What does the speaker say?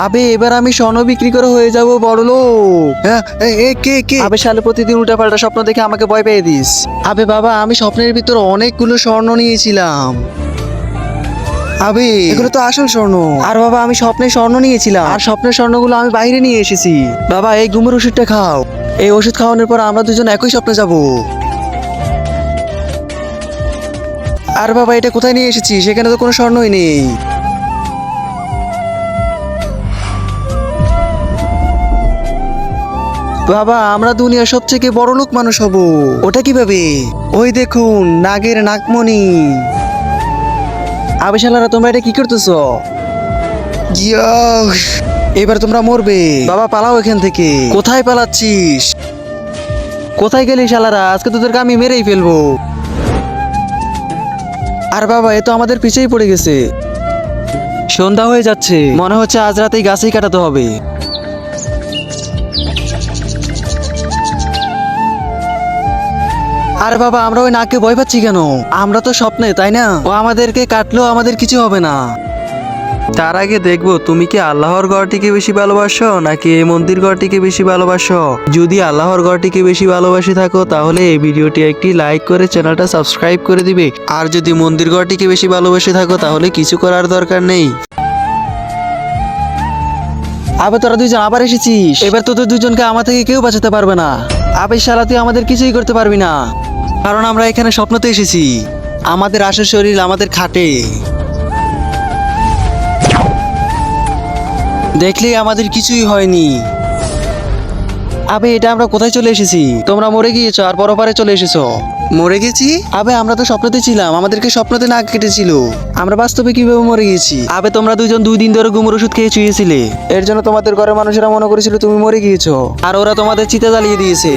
আবে এবার আমি স্বর্ণ বিক্রি করে হয়ে যাব বড়লোক। হ্যাঁ, কে? আবে শালে প্রতিদিন উল্টাপাল্টা স্বপ্ন দেখে আমাকে ভয় পেয়ে দিস। আবে বাবা আমি স্বপ্নের ভিতর অনেকগুলো স্বর্ণ নিয়েছিলাম। আবে এগুলো তো আসল স্বর্ণ। আর বাবা আমি স্বপ্নে স্বর্ণ নিয়েছিলাম, আর স্বপ্নের স্বর্ণগুলো আমি বাইরে নিয়ে এসেছি। বাবা এই ঘুমের ওষুধটা খাও। এই ওষুধ খাওয়ানোর পর আমরা দুজন একই স্বপ্নে যাব। আর বাবা এটা কোথায় নিয়ে এসেছি? সেখানে তো কোনো স্বর্ণই নেই। বাবা আমরা দুনিয়ার সবথেকে বড় লোক মানুষ হব। ওটা কিভাবে? ওই দেখুন নাগের নাগমণি। আবে শালারা তোমরা এটা কি করতেছো? ইয়া, এবার তোমরা মরবে। বাবা পালাও এখান থেকে। কোথায় পালাচ্ছিস? কোথায় গেলি শালারা? আজকে তোদেরকে আমি মেরেই ফেলবো। আর বাবা এ তো আমাদের পিছেই পড়ে গেছে। সন্ধ্যা হয়ে যাচ্ছে, মনে হচ্ছে আজ রাতেই গাছেই কাটাতে হবে। আরে বাবা আমরা ওই নাককে ভয় পাচ্ছি কেন? আমরা তো স্বপ্নে, তাই না? ও আমাদেরকে কাটলেও আমাদের কিছু হবে না। তার আগে দেখবো তুমি কি আল্লাহর ঘরটিকে বেশি ভালোবাসো নাকি এই মন্দির ঘরটিকে বেশি ভালোবাসো। যদি আল্লাহর ঘরটিকে বেশি ভালোবাসি থাকো তাহলে এই ভিডিওটি একটি লাইক করে চ্যানেলটা সাবস্ক্রাইব করে দিবে। আর যদি মন্দির ঘরটিকে বেশি ভালোবাসি থাকো তাহলে কিছু করার দরকার নেই। আবে তোরা দুইজন আবার এসেছিস। এবার তোদের দুজনকে আমার থেকে কেউ বাঁচাতে পারবে না। আবে শালা তুই আমাদের কিছুই করতে পারবি না, কারণ আমরা এখানে স্বপ্নতে এসেছি। আমাদের আসল শরীর আমাদের খাটে। দেখলেই আমাদের কিছুই হয়নি। আবে এটা আমরা কোথায় চলে এসেছি? তোমরা মরে গিয়েছো আর পরপারে চলে এসেছো। মরে গেছি? আবে আমরা তো স্বপ্নতে ছিলাম, আমাদেরকে স্বপ্নতে নাক কেটেছিল। আমরা বাস্তবে কিভাবে মরে গিয়েছি? আবে তোমরা দুজন 2 দিন ধরে ঘুমের ওষুধ খেয়ে শুয়েছিলে। এর জন্য তোমাদের ঘরের মানুষেরা মনে করেছিল তুমি মরে গিয়েছো, আর ওরা তোমাদের চিতা জ্বালিয়ে দিয়েছে।